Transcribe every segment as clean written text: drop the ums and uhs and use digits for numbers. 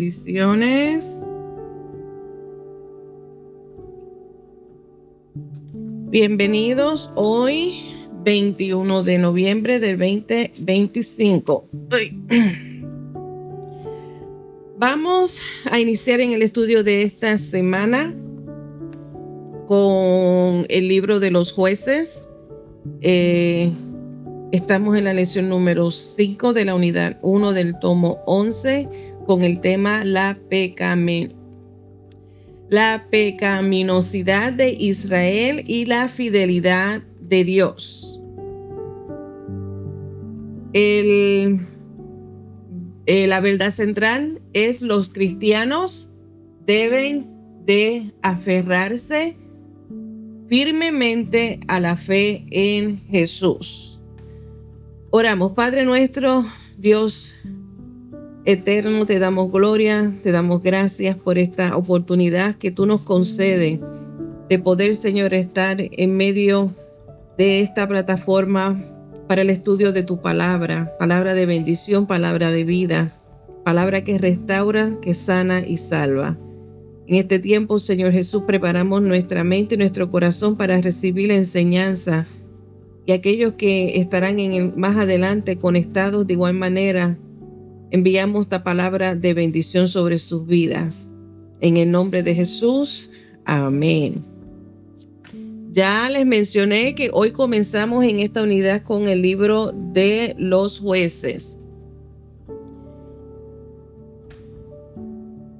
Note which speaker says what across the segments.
Speaker 1: Bendiciones. Bienvenidos hoy, 21 de noviembre del 2025. Vamos a iniciar en el estudio de esta semana con el libro de los jueces. Estamos en la lección número 5 de la unidad 1 del tomo 11 con el tema la pecaminosidad de Israel y la fidelidad de Dios. La verdad central es: los cristianos deben de aferrarse firmemente a la fe en Jesús. Oramos. Padre nuestro, Dios eterno, te damos gloria, te damos gracias por esta oportunidad que tú nos concedes de poder, Señor, estar en medio de esta plataforma para el estudio de tu palabra, palabra de bendición, palabra de vida, palabra que restaura, que sana y salva. En este tiempo, Señor Jesús, preparamos nuestra mente y nuestro corazón para recibir la enseñanza, y aquellos que estarán más adelante conectados de igual manera, enviamos esta palabra de bendición sobre sus vidas. En el nombre de Jesús, amén. Ya les mencioné que hoy comenzamos en esta unidad con el libro de los jueces.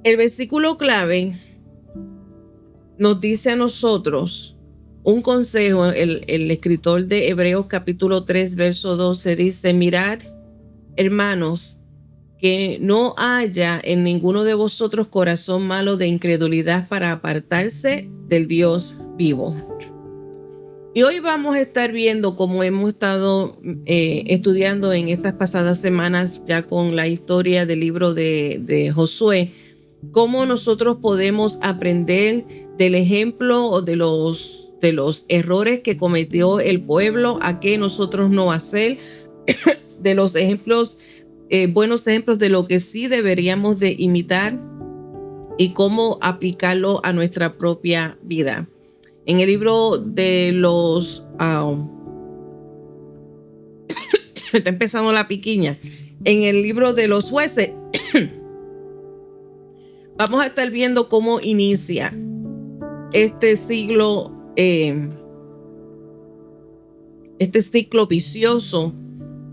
Speaker 1: El versículo clave nos dice a nosotros un consejo. El escritor de Hebreos capítulo 3 verso 12 dice: mirad, hermanos, que no haya en ninguno de vosotros corazón malo de incredulidad para apartarse del Dios vivo. Y hoy vamos a estar viendo, como hemos estado estudiando en estas pasadas semanas ya con la historia del libro de Josué, cómo nosotros podemos aprender del ejemplo o de los errores que cometió el pueblo, a qué nosotros no hacer, de los ejemplos, buenos ejemplos de lo que sí deberíamos de imitar y cómo aplicarlo a nuestra propia vida. En el libro de los está empezando la piquiña. En el libro de los jueces vamos a estar viendo cómo inicia este ciclo vicioso,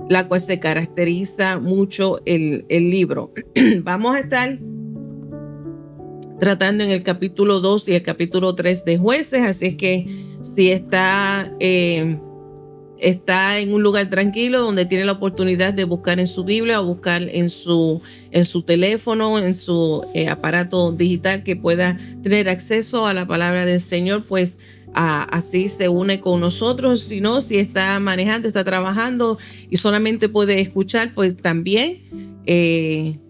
Speaker 1: la cual se caracteriza mucho el libro. Vamos a estar tratando en el capítulo 2 y el capítulo 3 de jueces, así es que si está en un lugar tranquilo donde tiene la oportunidad de buscar en su Biblia o buscar en su teléfono, en su aparato digital que pueda tener acceso a la palabra del Señor, pues así se une con nosotros. Si no, si está manejando, está trabajando y solamente puede escuchar, pues también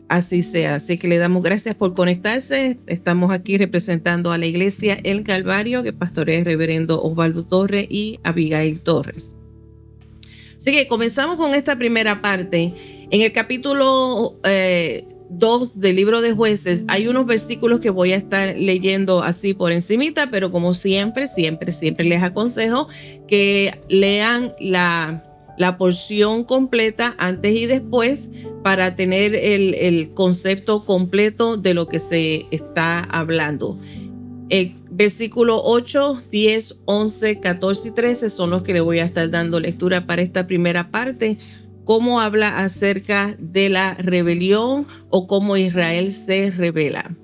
Speaker 1: así sea. Así que le damos gracias por conectarse. Estamos aquí representando a la iglesia El Calvario, que pastorea el reverendo Osvaldo Torres y Abigail Torres. Así que comenzamos con esta primera parte. En el capítulo 2 del libro de jueces hay unos versículos que voy a estar leyendo así por encimita, pero como siempre les aconsejo que lean la porción completa antes y después para tener el concepto completo de lo que se está hablando. Versículo 8, 10, 11, 14 y 13 son los que le voy a estar dando lectura para esta primera parte. Cómo habla acerca de la rebelión o cómo Israel se rebela.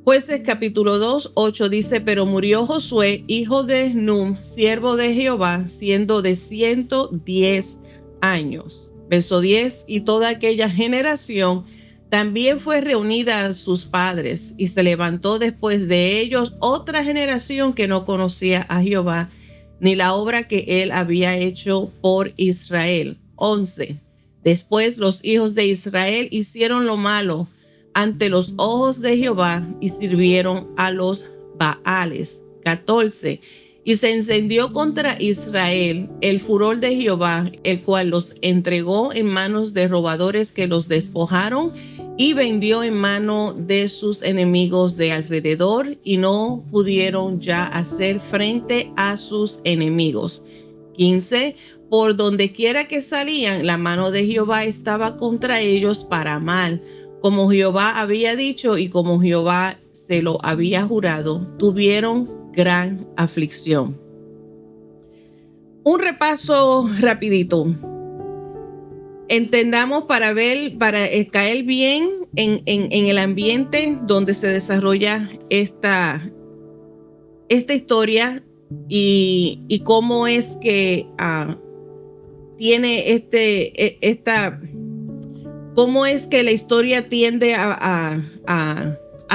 Speaker 1: Jueces capítulo 2, 8 dice: pero murió Josué, hijo de Num, siervo de Jehová, siendo de 110 años. Verso 10: y toda aquella generación también fue reunida a sus padres, y se levantó después de ellos otra generación que no conocía a Jehová, ni la obra que él había hecho por Israel. 11. Después los hijos de Israel hicieron lo malo ante los ojos de Jehová y sirvieron a los Baales. 14. Y se encendió contra Israel el furor de Jehová, el cual los entregó en manos de robadores que los despojaron y vendió en mano de sus enemigos de alrededor, y no pudieron ya hacer frente a sus enemigos. 15. Por donde quiera que salían, la mano de Jehová estaba contra ellos para mal, como Jehová había dicho y como Jehová se lo había jurado, tuvieron gran aflicción. Un repaso rapidito. Entendamos para caer bien en el ambiente donde se desarrolla esta historia y cómo es que tiene cómo es que la historia tiende a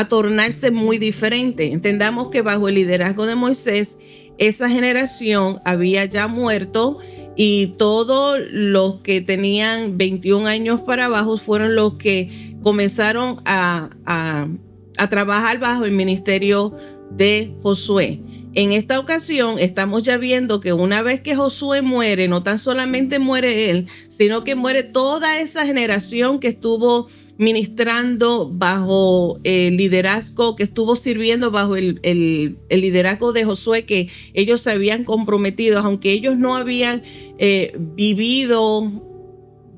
Speaker 1: tornarse muy diferente. Entendamos que bajo el liderazgo de Moisés, esa generación había ya muerto, y todos los que tenían 21 años para abajo fueron los que comenzaron a trabajar bajo el ministerio de Josué. En esta ocasión estamos ya viendo que una vez que Josué muere, no tan solamente muere él, sino que muere toda esa generación que estuvo ministrando bajo el liderazgo, que estuvo sirviendo bajo el liderazgo de Josué, que ellos se habían comprometido, aunque ellos no habían vivido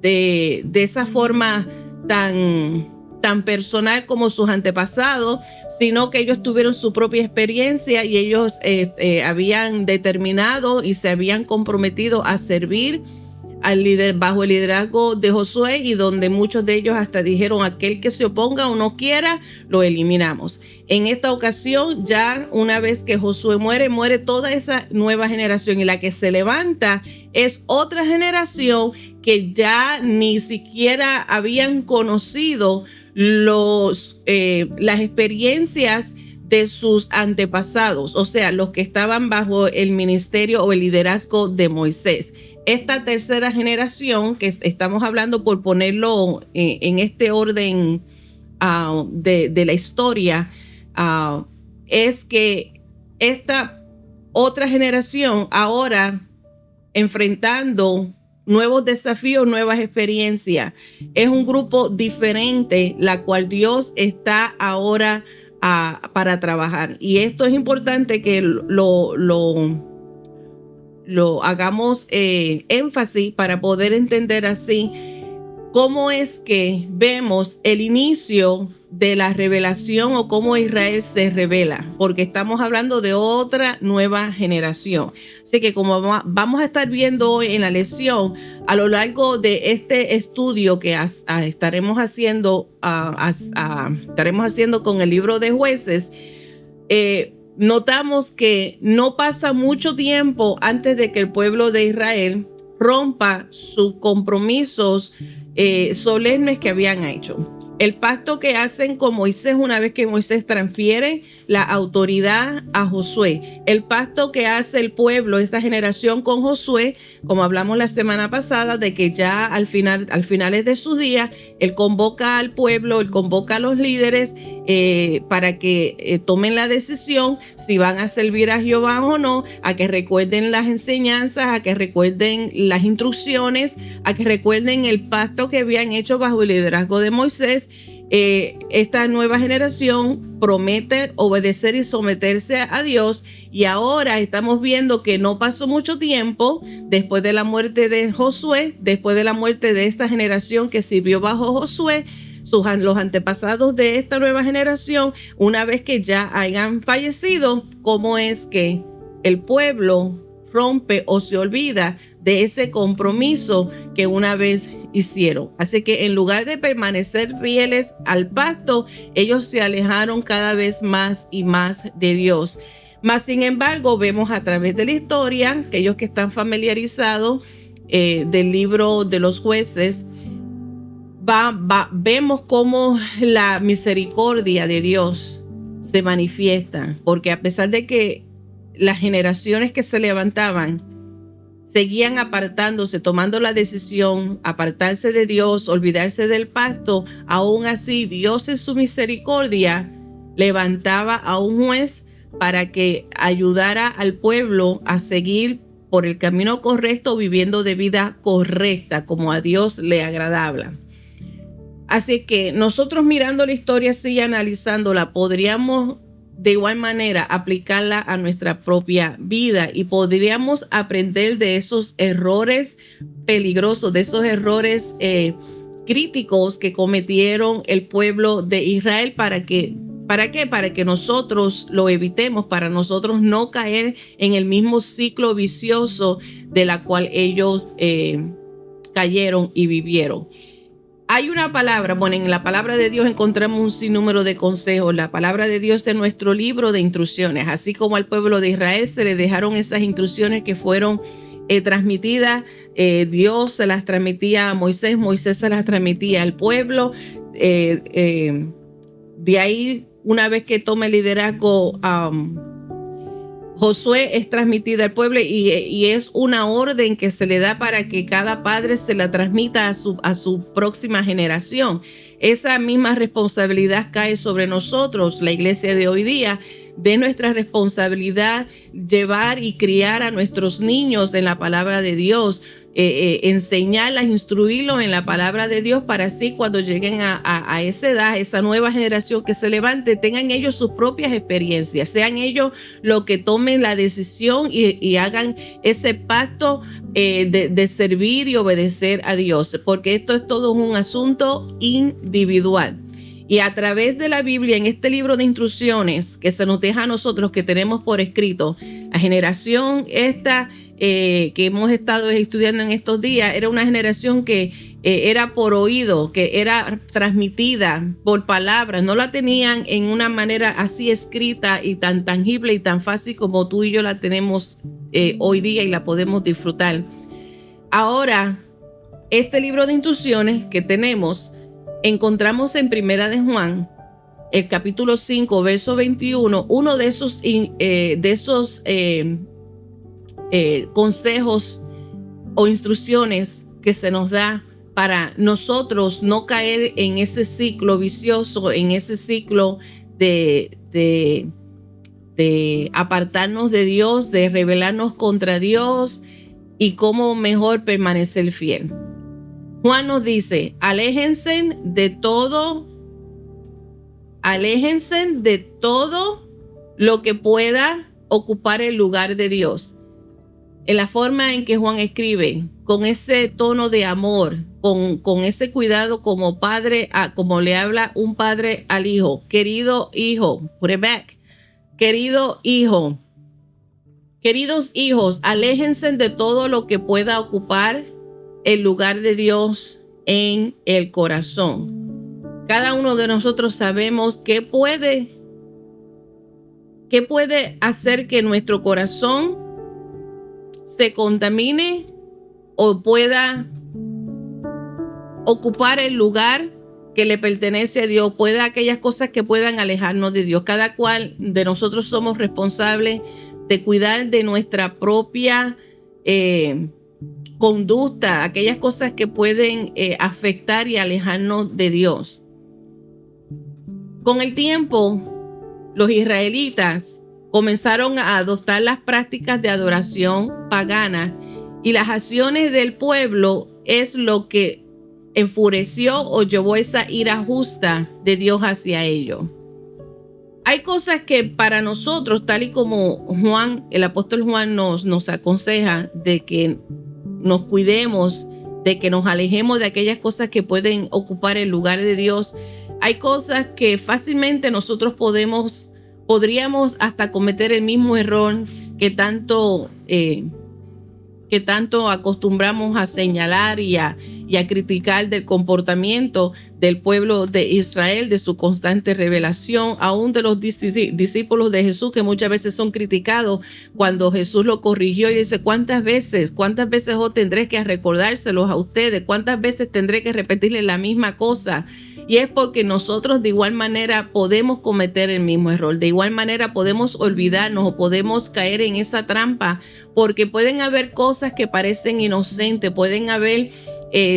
Speaker 1: de esa forma tan personal como sus antepasados, sino que ellos tuvieron su propia experiencia y ellos habían determinado y se habían comprometido a servir al líder bajo el liderazgo de Josué, y donde muchos de ellos hasta dijeron: aquel que se oponga o no quiera, lo eliminamos. En esta ocasión, ya una vez que Josué muere toda esa nueva generación, y la que se levanta es otra generación que ya ni siquiera habían conocido las experiencias de sus antepasados, o sea, los que estaban bajo el ministerio o el liderazgo de Moisés. Esta tercera generación, que estamos hablando por ponerlo en este orden de la historia, es que esta otra generación ahora enfrentando nuevos desafíos, nuevas experiencias, es un grupo diferente, la cual Dios está ahora para trabajar. Y esto es importante que lo hagamos énfasis para poder entender así cómo es que vemos el inicio de la revelación o cómo Israel se revela, porque estamos hablando de otra nueva generación. Así que como vamos a estar viendo hoy en la lección, a lo largo de este estudio que estaremos haciendo con el libro de Jueces, notamos que no pasa mucho tiempo antes de que el pueblo de Israel rompa sus compromisos solemnes que habían hecho. El pacto que hacen con Moisés una vez que Moisés transfiere la autoridad a Josué. El pacto que hace el pueblo, esta generación, con Josué, como hablamos la semana pasada, de que ya al finales de sus días, él convoca al pueblo, él convoca a los líderes para que tomen la decisión si van a servir a Jehová o no, a que recuerden las enseñanzas, a que recuerden las instrucciones, a que recuerden el pacto que habían hecho bajo el liderazgo de Moisés. Esta nueva generación promete obedecer y someterse a Dios, y ahora estamos viendo que no pasó mucho tiempo después de la muerte de Josué, después de la muerte de esta generación que sirvió bajo Josué, los antepasados de esta nueva generación, una vez que ya hayan fallecido, cómo es que el pueblo rompe o se olvida de ese compromiso que una vez hicieron. Así que en lugar de permanecer fieles al pacto, ellos se alejaron cada vez más y más de Dios. Mas, sin embargo, vemos a través de la historia, aquellos que están familiarizados del libro de los Jueces, vemos cómo la misericordia de Dios se manifiesta, porque a pesar de que las generaciones que se levantaban seguían apartándose, tomando la decisión, apartarse de Dios, olvidarse del pacto, aún así Dios en su misericordia levantaba a un juez para que ayudara al pueblo a seguir por el camino correcto, viviendo de vida correcta, como a Dios le agradaba. Así que nosotros mirando la historia así y analizándola, podríamos de igual manera aplicarla a nuestra propia vida y podríamos aprender de esos errores peligrosos, de esos errores críticos que cometieron el pueblo de Israel. ¿Para qué? Para que nosotros lo evitemos, para nosotros no caer en el mismo ciclo vicioso de la cual ellos cayeron y vivieron. Hay una palabra, bueno, en la palabra de Dios encontramos un sinnúmero de consejos. La palabra de Dios es nuestro libro de instrucciones. Así como al pueblo de Israel se le dejaron esas instrucciones que fueron transmitidas, Dios se las transmitía a Moisés, Moisés se las transmitía al pueblo. De ahí, una vez que toma el liderazgo, Josué es transmitida al pueblo y es una orden que se le da para que cada padre se la transmita a su próxima generación. Esa misma responsabilidad cae sobre nosotros, la iglesia de hoy día, de nuestra responsabilidad llevar y criar a nuestros niños en la palabra de Dios, enseñarlas, instruirlos en la palabra de Dios para así cuando lleguen a esa edad, esa nueva generación que se levante, tengan ellos sus propias experiencias, sean ellos los que tomen la decisión y hagan ese pacto de servir y obedecer a Dios, porque esto es todo un asunto individual. Y a través de la Biblia, en este libro de instrucciones que se nos deja a nosotros, que tenemos por escrito, la generación esta que hemos estado estudiando en estos días, era una generación que era por oído, que era transmitida por palabras, no la tenían en una manera así escrita y tan tangible y tan fácil como tú y yo la tenemos hoy día y la podemos disfrutar. Ahora, este libro de instrucciones que tenemos, encontramos en Primera de Juan, el capítulo 5, verso 21, uno de esos consejos o instrucciones que se nos da para nosotros no caer en ese ciclo vicioso, en ese ciclo de apartarnos de Dios, de rebelarnos contra Dios y cómo mejor permanecer fiel. Juan nos dice, aléjense de todo lo que pueda ocupar el lugar de Dios. En la forma en que Juan escribe, con ese tono de amor, con ese cuidado como padre, como le habla un padre al hijo. Querido hijo, put it back. Querido hijo, queridos hijos, aléjense de todo lo que pueda ocupar el lugar de Dios en el corazón. Cada uno de nosotros sabemos qué puede hacer que nuestro corazón se contamine o pueda ocupar el lugar que le pertenece a Dios, pueda aquellas cosas que puedan alejarnos de Dios. Cada cual de nosotros somos responsables de cuidar de nuestra propia conducta, aquellas cosas que pueden afectar y alejarnos de Dios. Con el tiempo, los israelitas comenzaron a adoptar las prácticas de adoración pagana y las acciones del pueblo es lo que enfureció o llevó esa ira justa de Dios hacia ellos. Hay cosas que para nosotros, tal y como Juan, el apóstol Juan nos aconseja de que nos cuidemos, de que nos alejemos de aquellas cosas que pueden ocupar el lugar de Dios. Hay cosas que fácilmente nosotros podríamos hasta cometer el mismo error que tanto acostumbramos a señalar y a criticar del comportamiento del pueblo de Israel, de su constante revelación, aún de los discípulos de Jesús que muchas veces son criticados cuando Jesús lo corrigió y dice, ¿cuántas veces yo tendré que recordárselos a ustedes? ¿Cuántas veces tendré que repetirles la misma cosa? Y es porque nosotros de igual manera podemos cometer el mismo error, de igual manera podemos olvidarnos o podemos caer en esa trampa, porque pueden haber cosas que parecen inocentes, pueden haber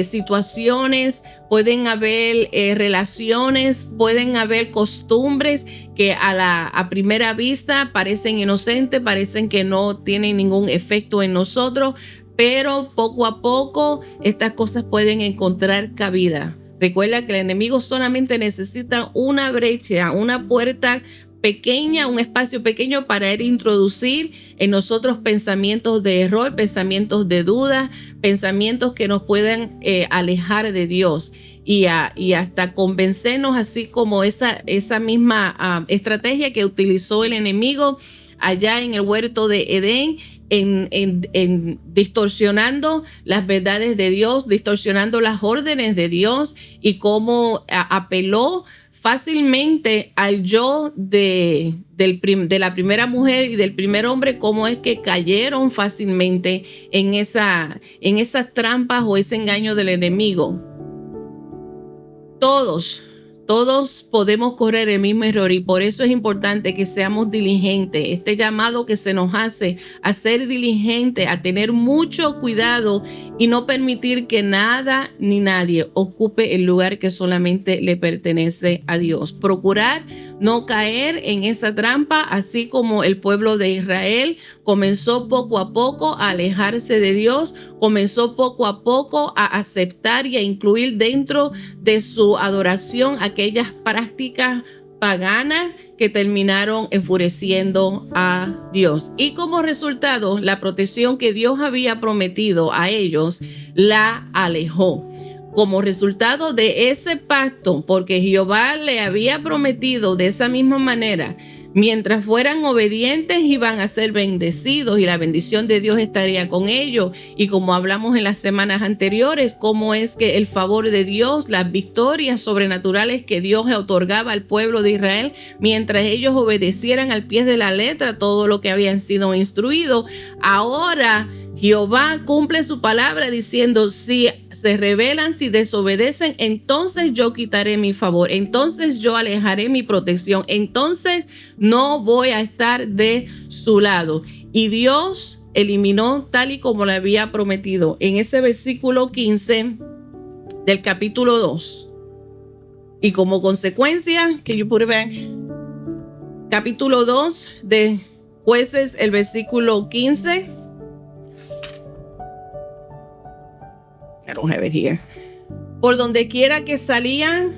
Speaker 1: situaciones, pueden haber relaciones, pueden haber costumbres que a primera vista parecen inocentes, parecen que no tienen ningún efecto en nosotros, pero poco a poco estas cosas pueden encontrar cabida. Recuerda que el enemigo solamente necesita una brecha, una puerta pequeña, un espacio pequeño para él introducir en nosotros pensamientos de error, pensamientos de duda, pensamientos que nos puedan alejar de Dios y hasta convencernos, así como esa misma estrategia que utilizó el enemigo allá en el huerto de Edén, en distorsionando las verdades de Dios, distorsionando las órdenes de Dios, y cómo apeló fácilmente al yo de la primera mujer y del primer hombre, cómo es que cayeron fácilmente en esas trampas o ese engaño del enemigo. Todos podemos correr el mismo error, y por eso es importante que seamos diligentes. Este llamado que se nos hace a ser diligente, a tener mucho cuidado y no permitir que nada ni nadie ocupe el lugar que solamente le pertenece a Dios. Procurar no caer en esa trampa, así como el pueblo de Israel comenzó poco a poco a alejarse de Dios, comenzó poco a poco a aceptar y a incluir dentro de su adoración aquellas prácticas paganas que terminaron enfureciendo a Dios. Y como resultado, la protección que Dios había prometido a ellos la alejó. Como resultado de ese pacto, porque Jehová le había prometido de esa misma manera, mientras fueran obedientes iban a ser bendecidos y la bendición de Dios estaría con ellos. Y como hablamos en las semanas anteriores, cómo es que el favor de Dios, las victorias sobrenaturales que Dios le otorgaba al pueblo de Israel, mientras ellos obedecieran al pie de la letra todo lo que habían sido instruidos. Ahora Jehová cumple su palabra diciendo: si se rebelan, si desobedecen, entonces yo quitaré mi favor, entonces yo alejaré mi protección, entonces no voy a estar de su lado. Y Dios eliminó tal y como le había prometido en ese versículo 15 del capítulo 2. Y como consecuencia, que yo pude ver, capítulo 2 de Jueces, el versículo 15. I don't have it here. Por donde quiera que salían,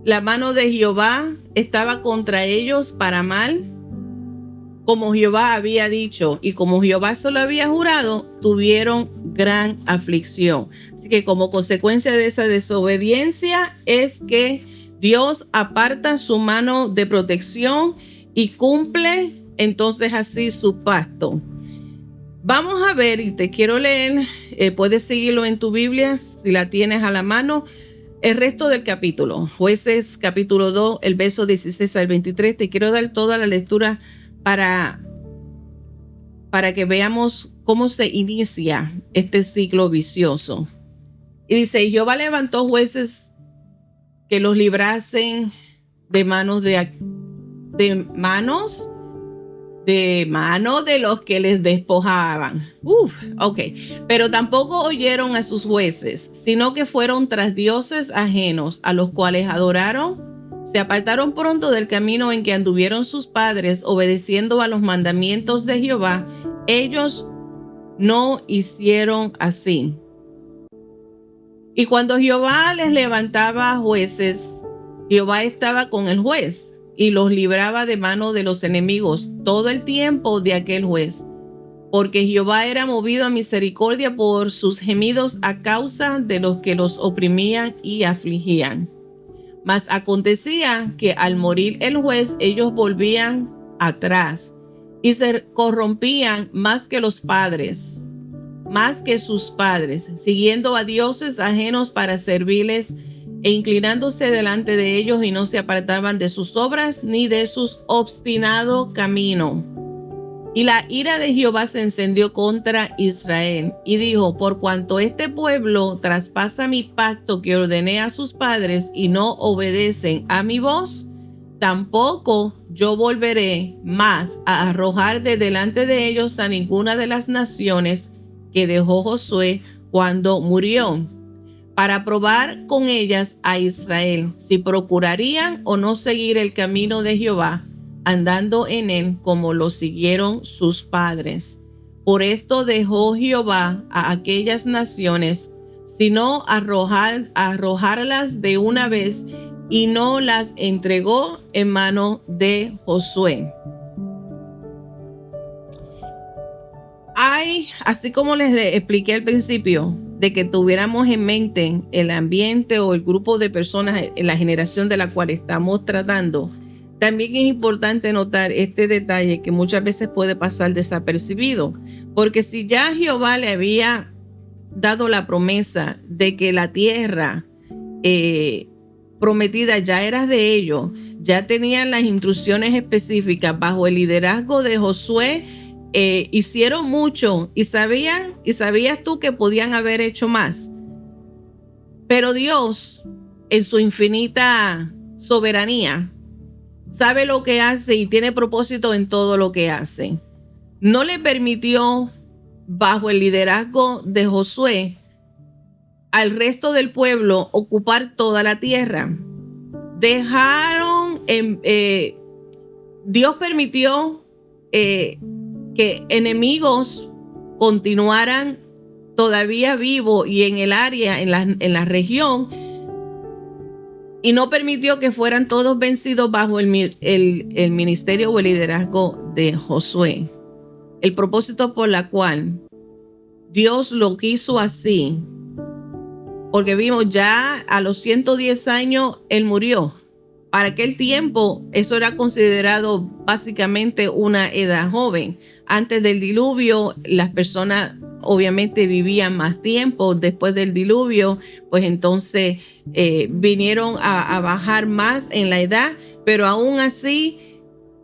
Speaker 1: la mano de Jehová estaba contra ellos para mal, como Jehová había dicho, y como Jehová se lo había jurado, tuvieron gran aflicción. Así que como consecuencia de esa desobediencia es que Dios aparta su mano de protección y cumple entonces así su pacto. Vamos a ver, y te quiero leer, puedes seguirlo en tu Biblia si la tienes a la mano, el resto del capítulo. Jueces capítulo 2, el verso 16 al 23. Te quiero dar toda la lectura para que veamos cómo se inicia este ciclo vicioso. Y dice: Jehová levantó jueces que los librasen de manos de los que les despojaban. Ok. Pero tampoco oyeron a sus jueces, sino que fueron tras dioses ajenos, a los cuales adoraron. Se apartaron pronto del camino en que anduvieron sus padres, obedeciendo a los mandamientos de Jehová. Ellos no hicieron así. Y cuando Jehová les levantaba jueces, Jehová estaba con el juez y los libraba de mano de los enemigos todo el tiempo de aquel juez, porque Jehová era movido a misericordia por sus gemidos a causa de los que los oprimían y afligían. Mas acontecía que al morir el juez, ellos volvían atrás y se corrompían más que sus padres, siguiendo a dioses ajenos para servirles e inclinándose delante de ellos, y no se apartaban de sus obras ni de sus obstinado camino. Y la ira de Jehová se encendió contra Israel y dijo: por cuanto este pueblo traspasa mi pacto que ordené a sus padres y no obedecen a mi voz, tampoco yo volveré más a arrojar de delante de ellos a ninguna de las naciones que dejó Josué cuando murió, para probar con ellas a Israel si procurarían o no seguir el camino de Jehová, andando en él como lo siguieron sus padres. Por esto dejó Jehová a aquellas naciones sino arrojarlas de una vez, y no las entregó en mano de Josué. Así como les expliqué al principio, de que tuviéramos en mente el ambiente o el grupo de personas en la generación de la cual estamos tratando, también es importante notar este detalle que muchas veces puede pasar desapercibido, porque si ya Jehová le había dado la promesa de que la tierra prometida ya era de ellos, ya tenían las instrucciones específicas bajo el liderazgo de Josué, hicieron mucho y sabías tú que podían haber hecho más. Pero Dios, en su infinita soberanía, sabe lo que hace y tiene propósito en todo lo que hace. No le permitió, bajo el liderazgo de Josué, al resto del pueblo ocupar toda la tierra. Dios permitió que enemigos continuaran todavía vivos y en el área, en la región, y no permitió que fueran todos vencidos bajo el ministerio o el liderazgo de Josué. El propósito por la cual Dios lo quiso así, porque vimos ya a los 110 años él murió. Para aquel tiempo eso era considerado básicamente una edad joven. Antes del diluvio las personas obviamente vivían más tiempo. Después del diluvio pues entonces vinieron a bajar más en la edad, pero aún así,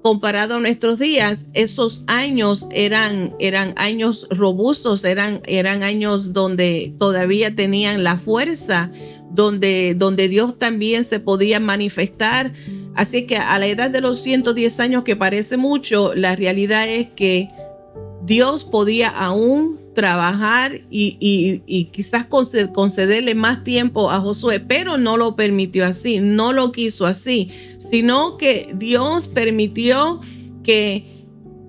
Speaker 1: comparado a nuestros días, esos años eran años robustos, eran años donde todavía tenían la fuerza, donde Dios también se podía manifestar. Así que a la edad de los 110 años, que parece mucho, la realidad es que Dios podía aún trabajar y quizás concederle más tiempo a Josué, pero no lo permitió así, no lo quiso así, sino que Dios permitió que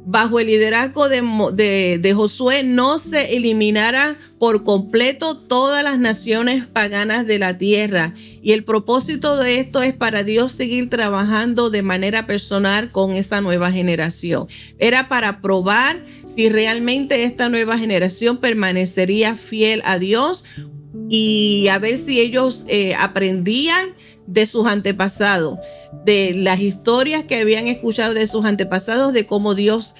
Speaker 1: bajo el liderazgo de Josué no se eliminara por completo todas las naciones paganas de la tierra. Y el propósito de esto es para Dios seguir trabajando de manera personal con esta nueva generación. Era para probar si realmente esta nueva generación permanecería fiel a Dios y a ver si ellos aprendían de sus antepasados, de las historias que habían escuchado de sus antepasados, de cómo Dios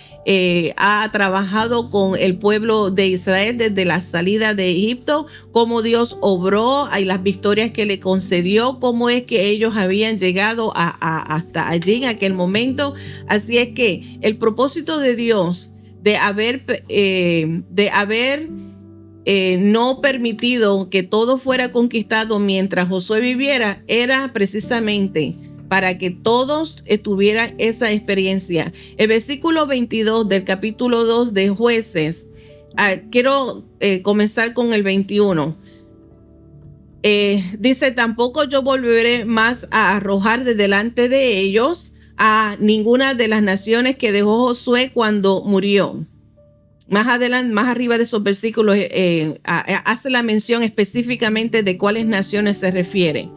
Speaker 1: ha trabajado con el pueblo de Israel desde la salida de Egipto, cómo Dios obró y las victorias que le concedió, cómo es que ellos habían llegado hasta allí en aquel momento. Así es que el propósito de Dios de haber no permitido que todo fuera conquistado mientras Josué viviera era precisamente para que todos tuvieran esa experiencia. El versículo 22 del capítulo 2 de Jueces, quiero comenzar con el 21. Dice: tampoco yo volveré más a arrojar de delante de ellos a ninguna de las naciones que dejó Josué cuando murió. Más adelante, más arriba de esos versículos, hace la mención específicamente de cuáles naciones se refiere.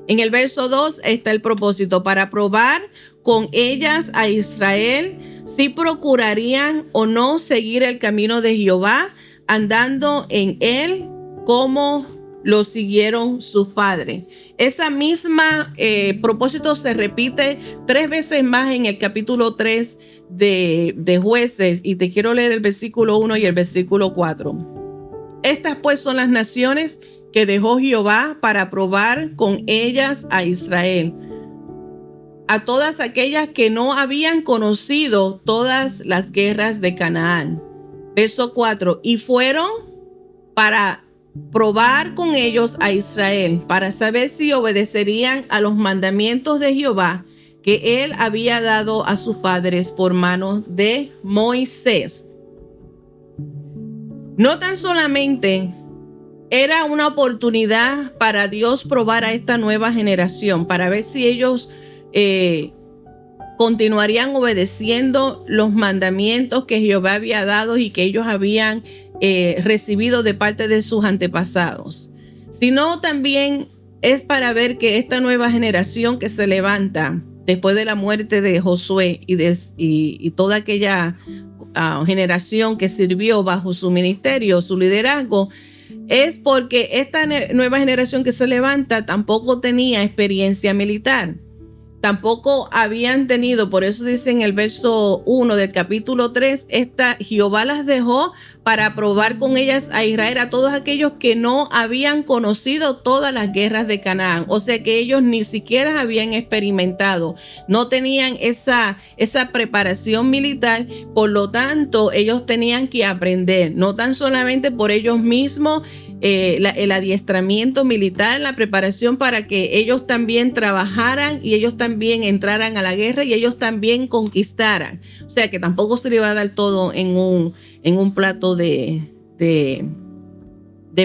Speaker 1: En el verso 2 está el propósito: para probar con ellas a Israel si procurarían o no seguir el camino de Jehová, andando en él como lo siguieron sus padres. Esa misma propósito se repite 3 veces más en el capítulo 3 de Jueces, y te quiero leer el versículo 1 y el versículo 4. Estas pues son las naciones que dejó Jehová para probar con ellas a Israel, a todas aquellas que no habían conocido todas las guerras de Canaán. Verso 4: y fueron para probar con ellos a Israel, para saber si obedecerían a los mandamientos de Jehová que él había dado a sus padres por mano de Moisés. No tan solamente era una oportunidad para Dios probar a esta nueva generación, para ver si ellos continuarían obedeciendo los mandamientos que Jehová había dado y que ellos habían recibido de parte de sus antepasados, sino también es para ver que esta nueva generación que se levanta después de la muerte de Josué y toda aquella generación que sirvió bajo su ministerio, su liderazgo, es porque esta nueva generación que se levanta tampoco tenía experiencia militar. Tampoco habían tenido, por eso dice en el verso 1 del capítulo 3, Jehová las dejó para probar con ellas a Israel, a todos aquellos que no habían conocido todas las guerras de Canaán. O sea que ellos ni siquiera habían experimentado, no tenían esa preparación militar, por lo tanto ellos tenían que aprender, no tan solamente por ellos mismos, el adiestramiento militar, la preparación para que ellos también trabajaran y ellos también entraran a la guerra y ellos también conquistaran. O sea que tampoco se le va a dar todo en un plato de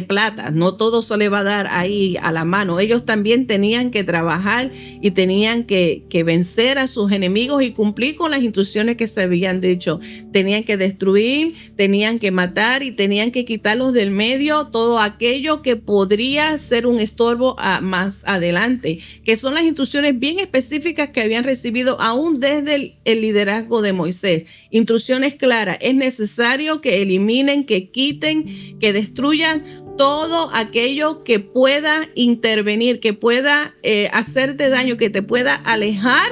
Speaker 1: plata, no todo se le va a dar ahí a la mano. Ellos también tenían que trabajar y tenían que vencer a sus enemigos y cumplir con las instrucciones que se habían dicho. Tenían que destruir, tenían que matar y tenían que quitarlos del medio todo aquello que podría ser un estorbo más adelante, que son las instrucciones bien específicas que habían recibido aún desde el liderazgo de Moisés. Instrucciones claras: es necesario que eliminen, que quiten, que destruyan todo aquello que pueda intervenir, que pueda hacerte daño, que te pueda alejar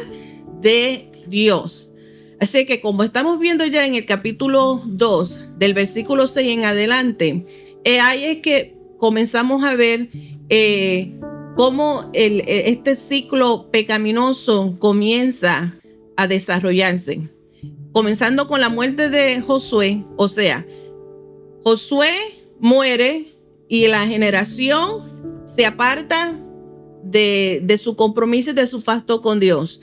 Speaker 1: de Dios. Así que, como estamos viendo ya en el capítulo 2, del versículo 6 en adelante, ahí es que comenzamos a ver cómo este ciclo pecaminoso comienza a desarrollarse. Comenzando con la muerte de Josué. O sea, Josué muere y la generación se aparta de su compromiso y de su pacto con Dios.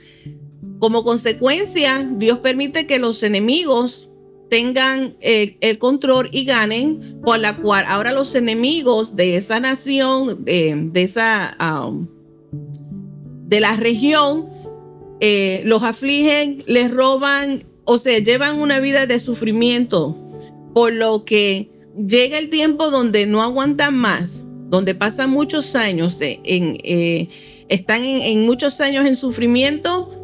Speaker 1: Como consecuencia, Dios permite que los enemigos tengan el control y ganen, por la cual ahora los enemigos de esa nación, de la región, los afligen, les roban, o sea, llevan una vida de sufrimiento, por lo que llega el tiempo donde no aguantan más, donde pasan muchos años, están en muchos años en sufrimiento,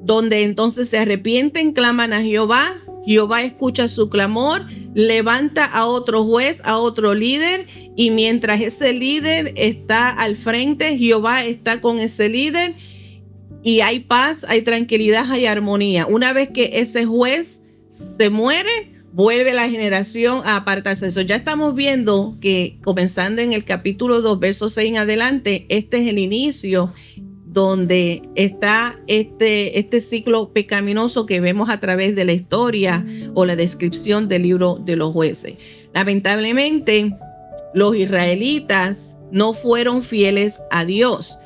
Speaker 1: donde entonces se arrepienten, claman a Jehová. Jehová escucha su clamor, levanta a otro juez, a otro líder, y mientras ese líder está al frente, Jehová está con ese líder y hay paz, hay tranquilidad, hay armonía. Una vez que ese juez se muere, vuelve la generación a apartarse. Eso ya estamos viendo que comenzando en el capítulo 2, verso 6 en adelante, este es el inicio donde está este ciclo pecaminoso que vemos a través de la historia o la descripción del libro de los jueces. Lamentablemente, los israelitas no fueron fieles a Dios.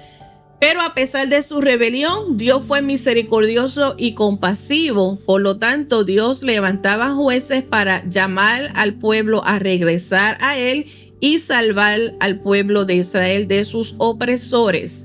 Speaker 1: Pero a pesar de su rebelión, Dios fue misericordioso y compasivo. Por lo tanto, Dios levantaba jueces para llamar al pueblo a regresar a Él y salvar al pueblo de Israel de sus opresores.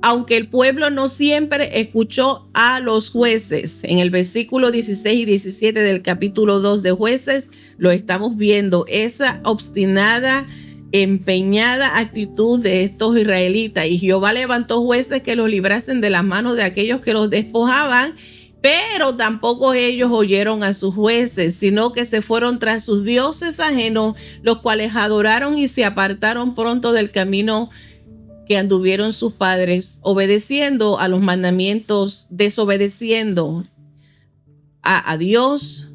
Speaker 1: Aunque el pueblo no siempre escuchó a los jueces, en el versículo 16 y 17 del capítulo 2 de Jueces, lo estamos viendo, esa obstinada, empeñada actitud de estos israelitas. Y Jehová levantó jueces que los librasen de las manos de aquellos que los despojaban, pero tampoco ellos oyeron a sus jueces, sino que se fueron tras sus dioses ajenos, los cuales adoraron y se apartaron pronto del camino que anduvieron sus padres, obedeciendo a los mandamientos, desobedeciendo a Dios,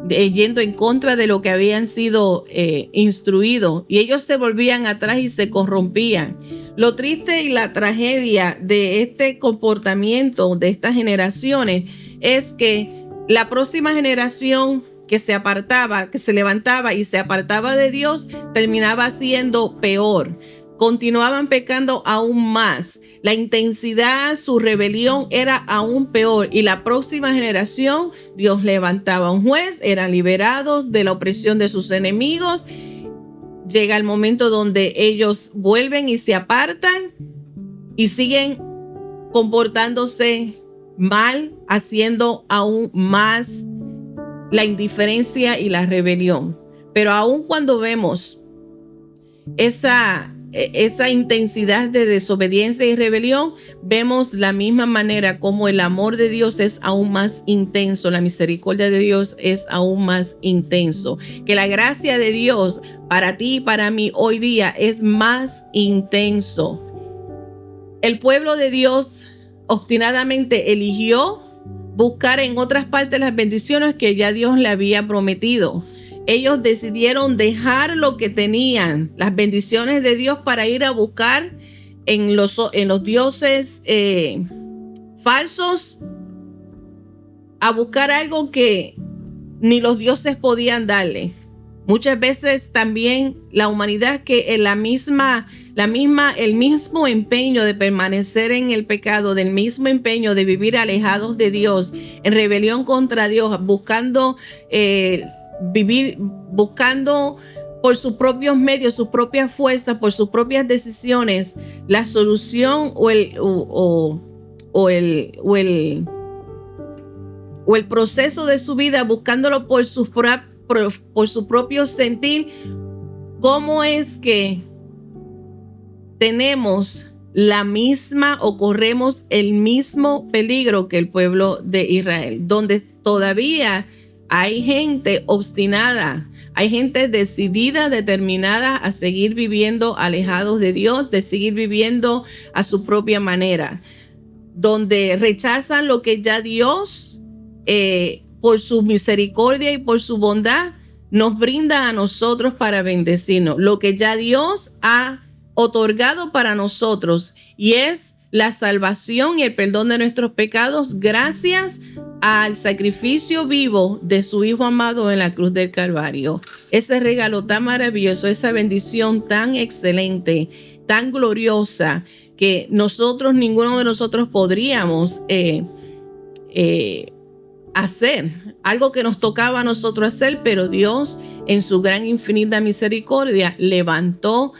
Speaker 1: yendo en contra de lo que habían sido instruidos, y ellos se volvían atrás y se corrompían. Lo triste y la tragedia de este comportamiento de estas generaciones es que la próxima generación que se apartaba, que se levantaba y se apartaba de Dios, terminaba siendo peor. Continuaban pecando aún más. La intensidad, su rebelión era aún peor. Y la próxima generación, Dios levantaba un juez, eran liberados de la opresión de sus enemigos. Llega el momento donde ellos vuelven y se apartan y siguen comportándose mal, haciendo aún más la indiferencia y la rebelión. Pero aún cuando vemos esa intensidad de desobediencia y rebelión, vemos la misma manera como el amor de Dios es aún más intenso, la misericordia de Dios es aún más intenso, que la gracia de Dios para ti y para mí hoy día es más intenso. El pueblo de Dios obstinadamente eligió buscar en otras partes las bendiciones que ya Dios le había prometido. Ellos decidieron dejar lo que tenían, las bendiciones de Dios, para ir a buscar en los dioses falsos, a buscar algo que ni los dioses podían darle. Muchas veces también la humanidad, que el mismo empeño de permanecer en el pecado, del mismo empeño de vivir alejados de Dios, en rebelión contra Dios, buscando buscando por sus propios medios, sus propias fuerzas, por sus propias decisiones, la solución o el proceso de su vida, buscándolo por su propio sentir. ¿Cómo es que tenemos la misma o corremos el mismo peligro que el pueblo de Israel, donde todavía hay gente obstinada, hay gente decidida, determinada a seguir viviendo alejados de Dios, de seguir viviendo a su propia manera, donde rechazan lo que ya Dios, por su misericordia y por su bondad, nos brinda a nosotros para bendecirnos, lo que ya Dios ha otorgado para nosotros, y es la salvación y el perdón de nuestros pecados gracias al sacrificio vivo de su Hijo amado en la cruz del Calvario. Ese regalo tan maravilloso, esa bendición tan excelente, tan gloriosa, que ninguno de nosotros podríamos hacer, algo que nos tocaba a nosotros hacer, pero Dios en su gran infinita misericordia levantó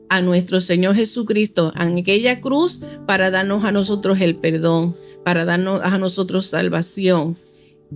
Speaker 1: a nuestro Señor Jesucristo en aquella cruz para darnos a nosotros el perdón, para darnos a nosotros salvación.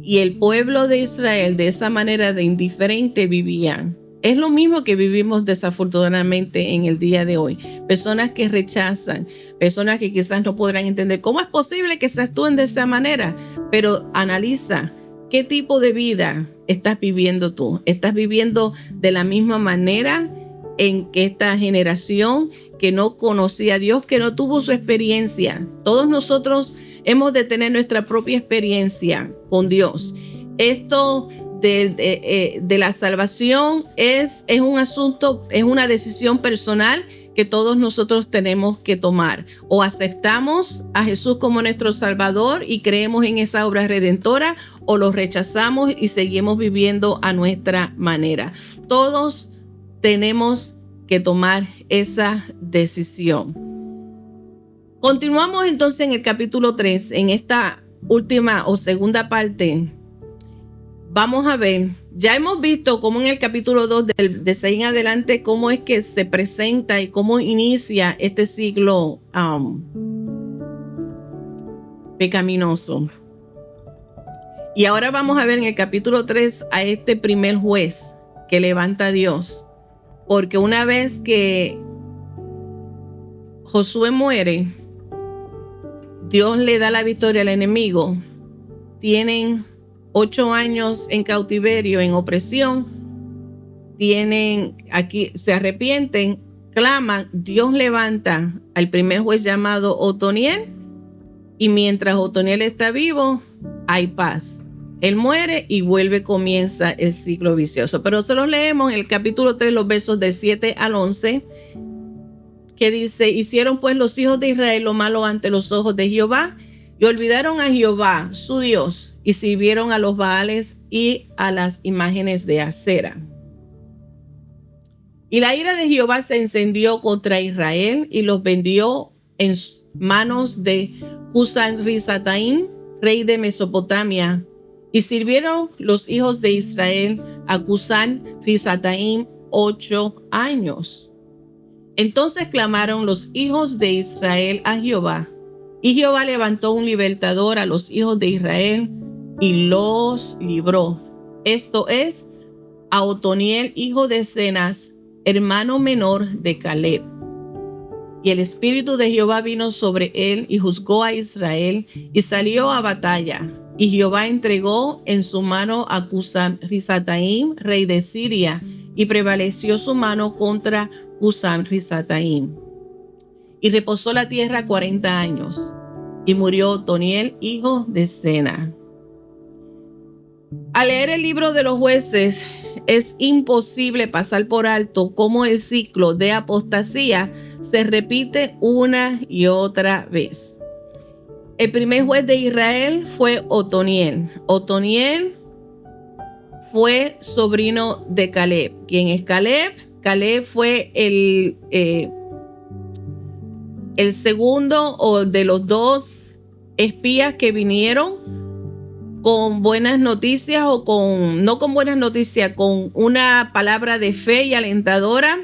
Speaker 1: Y el pueblo de Israel de esa manera de indiferente vivían. Es lo mismo que vivimos desafortunadamente en el día de hoy. Personas que rechazan, personas que quizás no podrán entender cómo es posible que se actúen de esa manera, pero analiza qué tipo de vida estás viviendo tú. ¿Estás viviendo de la misma manera en que esta generación que no conocía a Dios, que no tuvo su experiencia? Todos nosotros hemos de tener nuestra propia experiencia con Dios. Esto de la salvación es un asunto, es una decisión personal que todos nosotros tenemos que tomar. O aceptamos a Jesús como nuestro Salvador y creemos en esa obra redentora, o lo rechazamos y seguimos viviendo a nuestra manera. Todos tenemos que tomar esa decisión. Continuamos entonces en el capítulo 3, en esta última o segunda parte. Vamos a ver, ya hemos visto cómo en el capítulo 2 de 6 en adelante, cómo es que se presenta y cómo inicia este siglo pecaminoso. Y ahora vamos a ver en el capítulo 3 a este primer juez que levanta a Dios. Porque una vez que Josué muere, Dios le da la victoria al enemigo. Tienen 8 años en cautiverio, en opresión. Aquí se arrepienten, claman. Dios levanta al primer juez llamado Otoniel. Y mientras Otoniel está vivo, hay paz. Él muere y comienza el ciclo vicioso. Pero se los leemos en el capítulo 3, los versos del 7 al 11, que dice: hicieron pues los hijos de Israel lo malo ante los ojos de Jehová, y olvidaron a Jehová, su Dios, y sirvieron a los Baales y a las imágenes de acera. Y la ira de Jehová se encendió contra Israel y los vendió en manos de Cushan-Risataim, rey de Mesopotamia. Y sirvieron los hijos de Israel a Cushan-Risataim 8 años. Entonces clamaron los hijos de Israel a Jehová, y Jehová levantó un libertador a los hijos de Israel y los libró. Esto es, a Otoniel, hijo de Cenaz, hermano menor de Caleb. Y el espíritu de Jehová vino sobre él y juzgó a Israel y salió a batalla. Y Jehová entregó en su mano a Cusán-Risataim, rey de Siria, y prevaleció su mano contra Cusán-Risataim. Y reposó la tierra 40 años. Y murió Otoniel, hijo de Sena. Al leer el libro de los jueces, es imposible pasar por alto cómo el ciclo de apostasía se repite una y otra vez. El primer juez de Israel fue Otoniel. Otoniel fue sobrino de Caleb. ¿Quién es Caleb? Caleb fue el segundo o de los dos espías que vinieron con buenas noticias o no con buenas noticias, con una palabra de fe y alentadora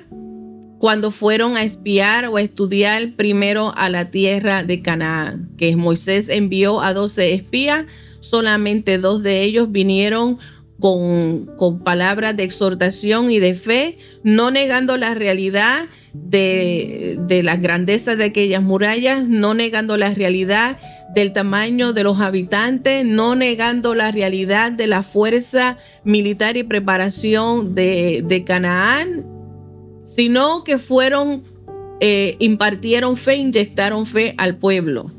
Speaker 1: cuando fueron a espiar o a estudiar primero a la tierra de Canaán, que Moisés envió a 12 espías, solamente 2 de ellos vinieron con palabras de exhortación y de fe, no negando la realidad de las grandezas de aquellas murallas, no negando la realidad del tamaño de los habitantes, no negando la realidad de la fuerza militar y preparación de Canaán, sino que impartieron fe, inyectaron fe al pueblo.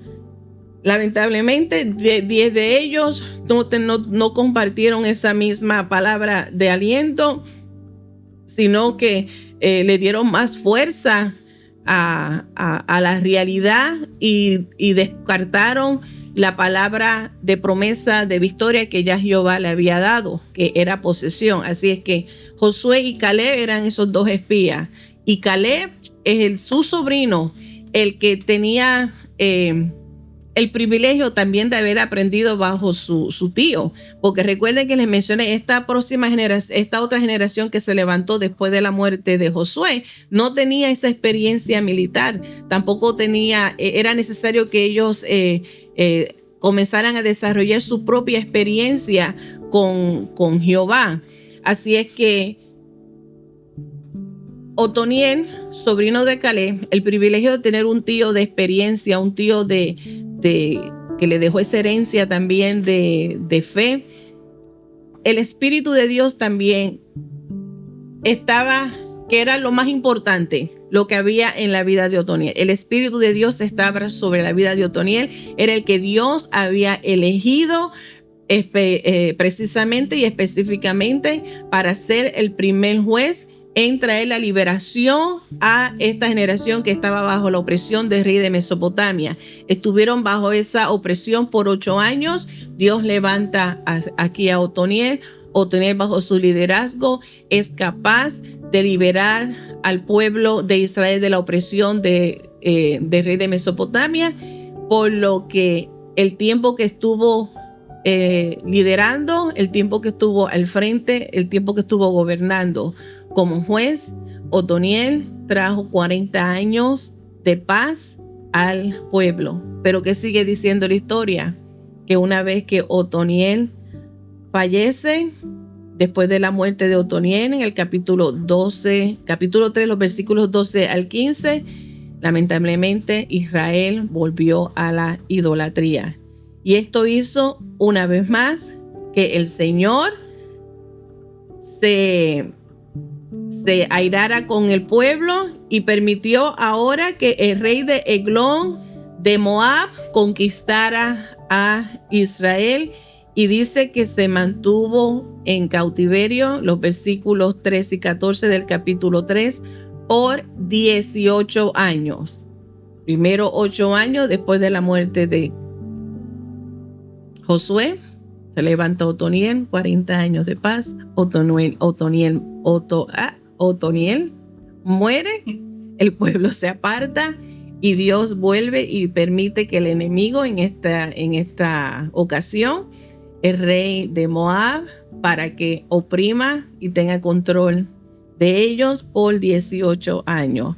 Speaker 1: Lamentablemente, 10 de ellos no compartieron esa misma palabra de aliento, sino que le dieron más fuerza a la realidad y descartaron la palabra de promesa de victoria que ya Jehová le había dado, que era posesión. Así es que Josué y Caleb eran esos 2 espías, y Caleb es su sobrino, el que tenía el privilegio también de haber aprendido bajo su tío, porque recuerden que les mencioné esta otra generación que se levantó después de la muerte de Josué, no tenía esa experiencia militar, tampoco era necesario que ellos comenzaran a desarrollar su propia experiencia con Jehová. Así es que Otoniel, sobrino de Caleb, el privilegio de tener un tío de experiencia, un tío que le dejó esa herencia también de fe. El Espíritu de Dios también estaba, que era lo más importante, lo que había en la vida de Otoniel. El Espíritu de Dios estaba sobre la vida de Otoniel, era el que Dios había elegido precisamente y específicamente para ser el primer juez en traer la liberación a esta generación que estaba bajo la opresión del rey de Mesopotamia. Estuvieron bajo esa opresión por 8 años. Dios levanta aquí a Otoniel. Otoniel, bajo su liderazgo, es capaz de liberar al pueblo de Israel de la opresión del rey de Mesopotamia, por lo que el tiempo que estuvo liderando, el tiempo que estuvo al frente, el tiempo que estuvo gobernando como juez, Otoniel trajo 40 años de paz al pueblo. Pero ¿qué sigue diciendo la historia? Que una vez que Otoniel fallece, después de la muerte de Otoniel, en el capítulo 3, los versículos 12 al 15, lamentablemente Israel volvió a la idolatría. Y esto hizo una vez más que el Señor se airara con el pueblo y permitió ahora que el rey de Eglón de Moab conquistara a Israel, y dice que se mantuvo en cautiverio, los versículos 13 y 14 del capítulo 3, por 18 años. Primero 8 años después de la muerte de Josué, se levanta Otoniel, 40 años de paz. Otoniel muere, el pueblo se aparta y Dios vuelve y permite que el enemigo, en esta ocasión, el rey de Moab, para que oprima y tenga control de ellos por 18 años.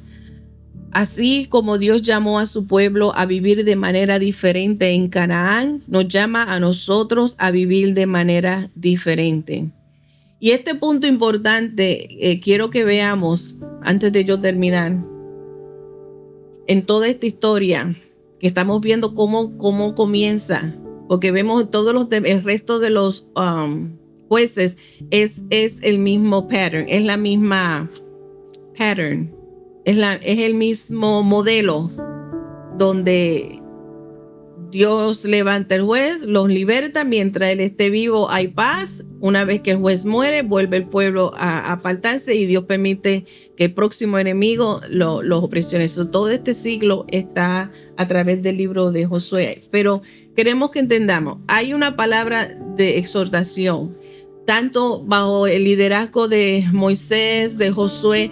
Speaker 1: Así como Dios llamó a su pueblo a vivir de manera diferente en Canaán, nos llama a nosotros a vivir de manera diferente. Y este punto importante quiero que veamos antes de yo terminar. En toda esta historia que estamos viendo cómo comienza, porque vemos el resto de los jueces es el mismo pattern, es la misma pattern, es el mismo modelo donde Dios levanta el juez, los liberta, mientras él esté vivo hay paz. Una vez que el juez muere, vuelve el pueblo a apartarse y Dios permite que el próximo enemigo los opresione. Todo este siglo está a través del libro de Josué. Pero queremos que entendamos, hay una palabra de exhortación, tanto bajo el liderazgo de Moisés, de Josué,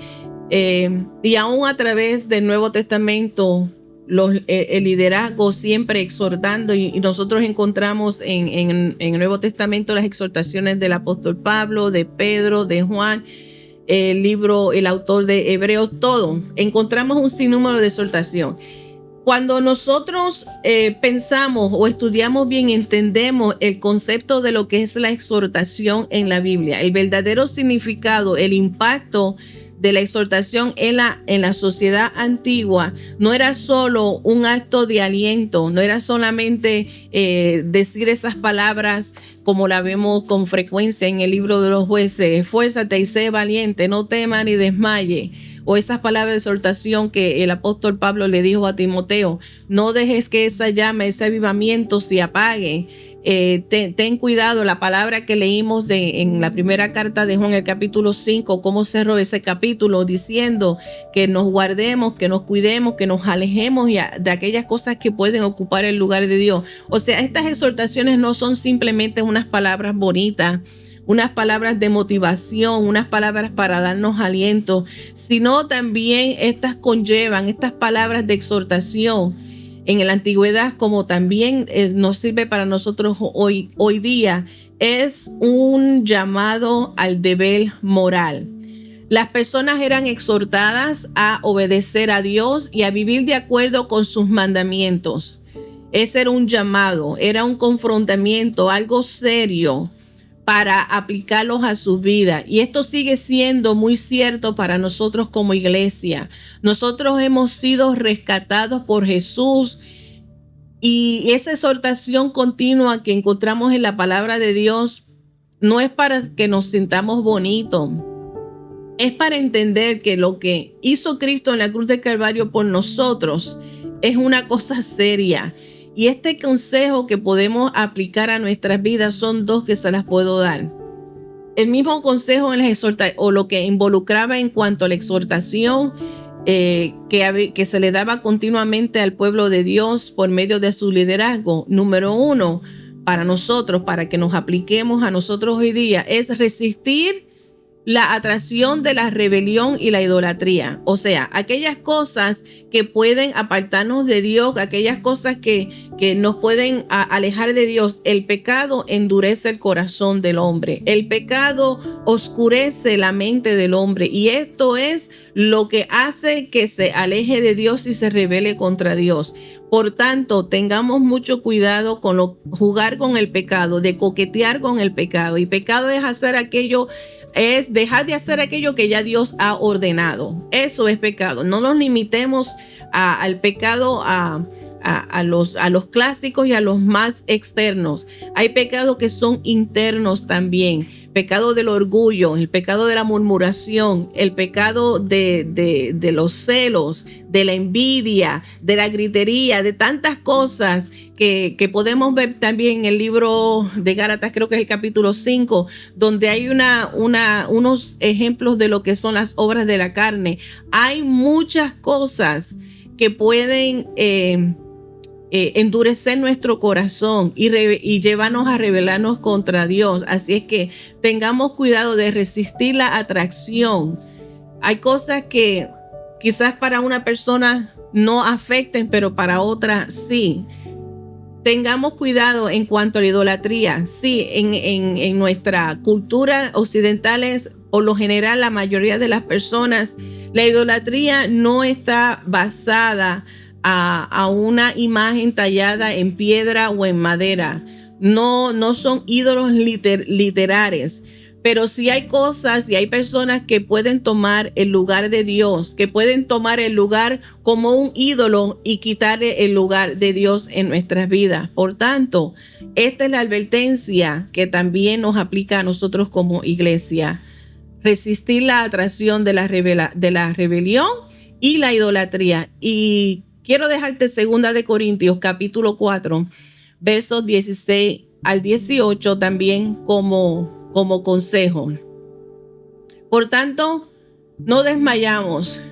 Speaker 1: y aún a través del Nuevo Testamento, el liderazgo siempre exhortando, y nosotros encontramos en el Nuevo Testamento las exhortaciones del apóstol Pablo, de Pedro, de Juan, el autor de Hebreos, todo. Encontramos un sinnúmero de exhortación. Cuando nosotros pensamos o estudiamos bien, entendemos el concepto de lo que es la exhortación en la Biblia, el verdadero significado, el impacto de la exhortación en la sociedad antigua, no era solo un acto de aliento, no era solamente decir esas palabras como la vemos con frecuencia en el libro de los jueces: esfuérzate y sé valiente, no temas ni desmaye. O esas palabras de exhortación que el apóstol Pablo le dijo a Timoteo: no dejes que esa llama, ese avivamiento se apague. Ten cuidado, la palabra que leímos en la primera carta de Juan, el capítulo 5, cómo cerró ese capítulo diciendo que nos guardemos, que nos cuidemos, que nos alejemos de aquellas cosas que pueden ocupar el lugar de Dios. O sea, estas exhortaciones no son simplemente unas palabras bonitas, unas palabras de motivación, unas palabras para darnos aliento, sino también estas palabras de exhortación en la antigüedad, como también nos sirve para nosotros hoy día, es un llamado al deber moral. Las personas eran exhortadas a obedecer a Dios y a vivir de acuerdo con sus mandamientos. Ese era un llamado, era un confrontamiento, algo serio para aplicarlos a su vida. Y esto sigue siendo muy cierto para nosotros como iglesia. Nosotros hemos sido rescatados por Jesús, y esa exhortación continua que encontramos en la palabra de Dios no es para que nos sintamos bonitos, es para entender que lo que hizo Cristo en la cruz del Calvario por nosotros es una cosa seria. Y este consejo que podemos aplicar a nuestras vidas son dos que se las puedo dar. El mismo consejo en las exhortaciones, o lo que involucraba en cuanto a la exhortación que se le daba continuamente al pueblo de Dios por medio de su liderazgo. Número uno, para nosotros, para que nos apliquemos a nosotros hoy día, es resistir la atracción de la rebelión y la idolatría. O sea, aquellas cosas que pueden apartarnos de Dios, aquellas cosas que nos pueden alejar de Dios. El pecado endurece el corazón del hombre. El pecado oscurece la mente del hombre. Y esto es lo que hace que se aleje de Dios y se rebele contra Dios. Por tanto, tengamos mucho cuidado con jugar con el pecado, de coquetear con el pecado. Y pecado es dejar de hacer aquello que ya Dios ha ordenado. Eso es pecado. No nos limitemos al pecado, a los clásicos y a los más externos. Hay pecados que son internos también. Pecado del orgullo, el pecado de la murmuración, el pecado de los celos, de la envidia, de la gritería, de tantas cosas que podemos ver también en el libro de Gálatas, creo que es el capítulo 5, donde hay unos ejemplos de lo que son las obras de la carne. Hay muchas cosas que pueden endurecer nuestro corazón y llevarnos a rebelarnos contra Dios. Así es que tengamos cuidado de resistir la atracción. Hay cosas que quizás para una persona no afecten, pero para otra sí. Tengamos cuidado en cuanto a la idolatría. Sí, en nuestra cultura occidental, por lo general, la mayoría de las personas, la idolatría no está basada a una imagen tallada en piedra o en madera. No son ídolos literales, Pero sí hay cosas y hay personas que pueden tomar el lugar de Dios, que pueden tomar el lugar como un ídolo y quitarle el lugar de Dios en nuestras vidas. Por tanto, esta es la advertencia que también nos aplica a nosotros como iglesia. Resistir la atracción de la rebelión y la idolatría. Y quiero dejarte 2 de Corintios capítulo 4, versos 16 al 18 también como consejo. Por tanto, no desmayamos.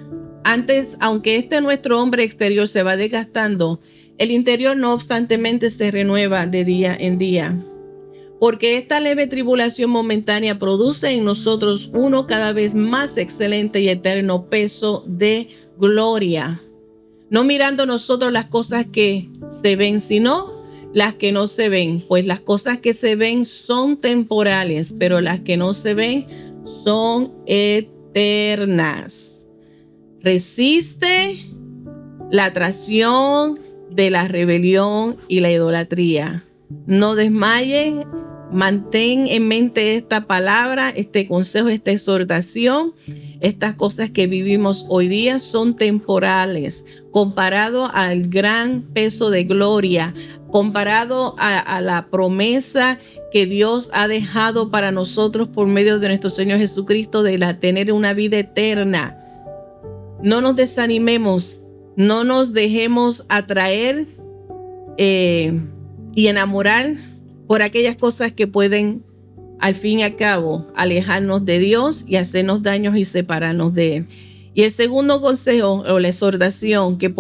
Speaker 1: Antes, aunque nuestro hombre exterior se va desgastando, el interior no obstantemente se renueva de día en día. Porque esta leve tribulación momentánea produce en nosotros uno cada vez más excelente y eterno peso de gloria. No mirando nosotros las cosas que se ven, sino las que no se ven, pues las cosas que se ven son temporales, pero las que no se ven son eternas. Resiste la atracción de la rebelión y la idolatría. No desmayes, mantén en mente esta palabra, este consejo, esta exhortación. Estas cosas que vivimos hoy día son temporales, comparado al gran peso de gloria, comparado a la promesa que Dios ha dejado para nosotros por medio de nuestro Señor Jesucristo de tener una vida eterna. No nos desanimemos, no nos dejemos atraer y enamorar por aquellas cosas que pueden, al fin y al cabo, alejarnos de Dios y hacernos daños y separarnos de Él. Y el segundo consejo o la exhortación que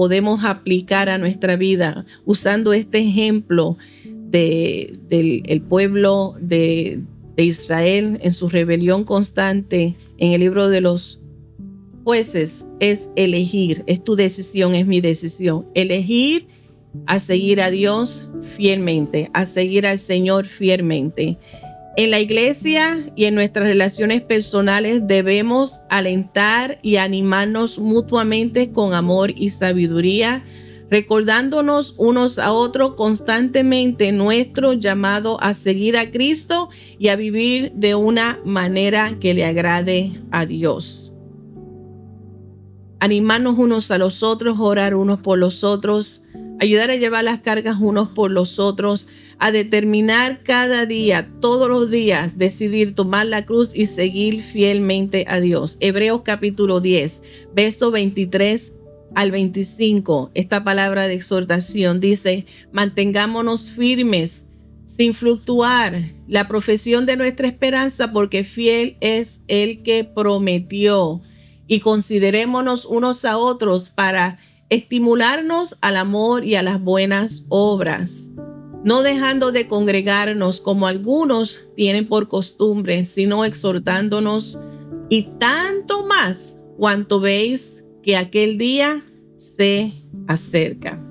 Speaker 1: aplicar a nuestra vida, usando este ejemplo del pueblo de Israel en su rebelión constante en el libro de los Jueces, es elegir. Es tu decisión, es mi decisión. Elegir a seguir a Dios fielmente, a seguir al Señor fielmente. En la iglesia y en nuestras relaciones personales debemos alentar y animarnos mutuamente con amor y sabiduría, recordándonos unos a otros constantemente nuestro llamado a seguir a Cristo y a vivir de una manera que le agrade a Dios. Animarnos unos a los otros, orar unos por los otros, ayudar a llevar las cargas unos por los otros, a determinar cada día, todos los días, decidir tomar la cruz y seguir fielmente a Dios. Hebreos capítulo 10, verso 23 al 25. Esta palabra de exhortación dice: mantengámonos firmes sin fluctuar la profesión de nuestra esperanza, porque fiel es el que prometió. Y considerémonos unos a otros para estimularnos al amor y a las buenas obras, no dejando de congregarnos como algunos tienen por costumbre, sino exhortándonos, y tanto más cuanto veis que aquel día se acerca.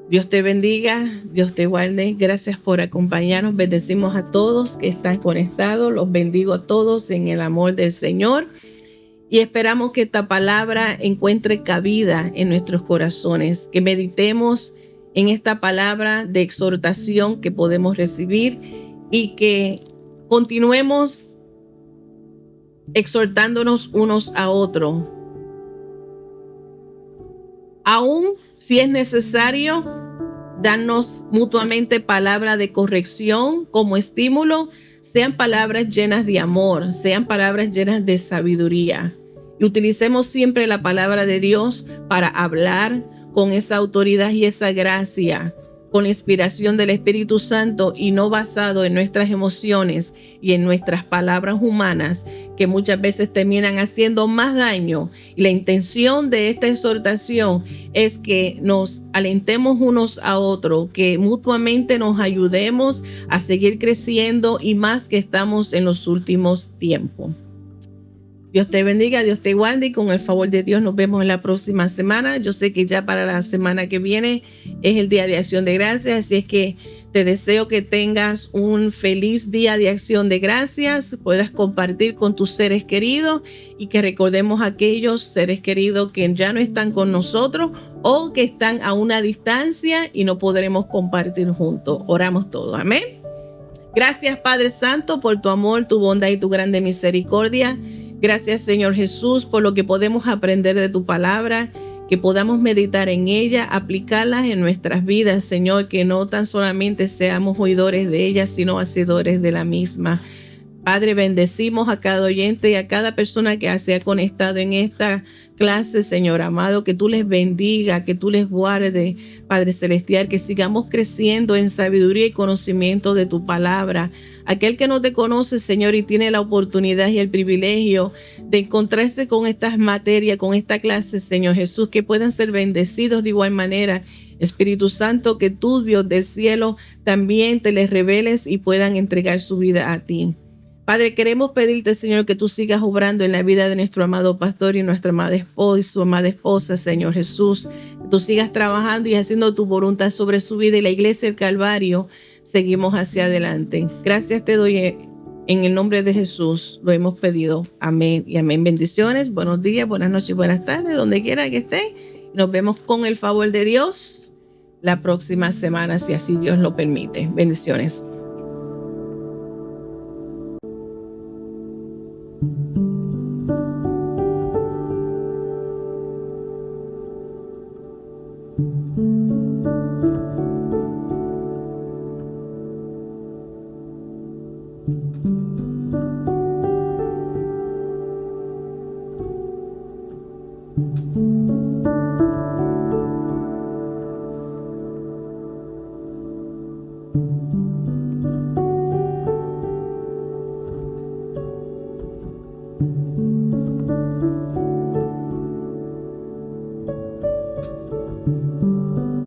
Speaker 1: Dios te bendiga, Dios te guarde. Gracias por acompañarnos. Bendecimos a todos que están conectados. Los bendigo a todos en el amor del Señor. Y esperamos que esta palabra encuentre cabida en nuestros corazones, que meditemos en esta palabra de exhortación que podemos recibir y que continuemos exhortándonos unos a otros. Aún si es necesario, darnos mutuamente palabra de corrección como estímulo, sean palabras llenas de amor, sean palabras llenas de sabiduría. Y utilicemos siempre la palabra de Dios para hablar con esa autoridad y esa gracia, con la inspiración del Espíritu Santo y no basado en nuestras emociones y en nuestras palabras humanas, que muchas veces terminan haciendo más daño. Y la intención de esta exhortación es que nos alentemos unos a otros, que mutuamente nos ayudemos a seguir creciendo, y más que estamos en los últimos tiempos. Dios te bendiga, Dios te guarde, y con el favor de Dios nos vemos en la próxima semana. Yo sé que ya para la semana que viene es el Día de Acción de Gracias, así es que te deseo que tengas un feliz Día de Acción de Gracias, puedas compartir con tus seres queridos y que recordemos a aquellos seres queridos que ya no están con nosotros o que están a una distancia y no podremos compartir juntos. Oramos todos. Amén. Gracias, Padre Santo, por tu amor, tu bondad y tu grande misericordia. Gracias, Señor Jesús, por lo que podemos aprender de tu palabra, que podamos meditar en ella, aplicarlas en nuestras vidas, Señor, que no tan solamente seamos oidores de ella, sino hacedores de la misma. Padre, bendecimos a cada oyente y a cada persona que se ha conectado en esta clase, Señor amado, que tú les bendiga, que tú les guarde, Padre Celestial, que sigamos creciendo en sabiduría y conocimiento de tu palabra. Aquel que no te conoce, Señor, y tiene la oportunidad y el privilegio de encontrarse con estas materias, con esta clase, Señor Jesús, que puedan ser bendecidos de igual manera. Espíritu Santo, que tú, Dios del cielo, también te les reveles y puedan entregar su vida a ti. Padre, queremos pedirte, Señor, que tú sigas obrando en la vida de nuestro amado pastor y nuestra amada esposa y su amada esposa, Señor Jesús. Que tú sigas trabajando y haciendo tu voluntad sobre su vida y la iglesia del Calvario. Seguimos hacia adelante. Gracias te doy en el nombre de Jesús. Lo hemos pedido. Amén y amén. Bendiciones, buenos días, buenas noches y buenas tardes, donde quiera que estén. Nos vemos con el favor de Dios la próxima semana, si así Dios lo permite. Bendiciones.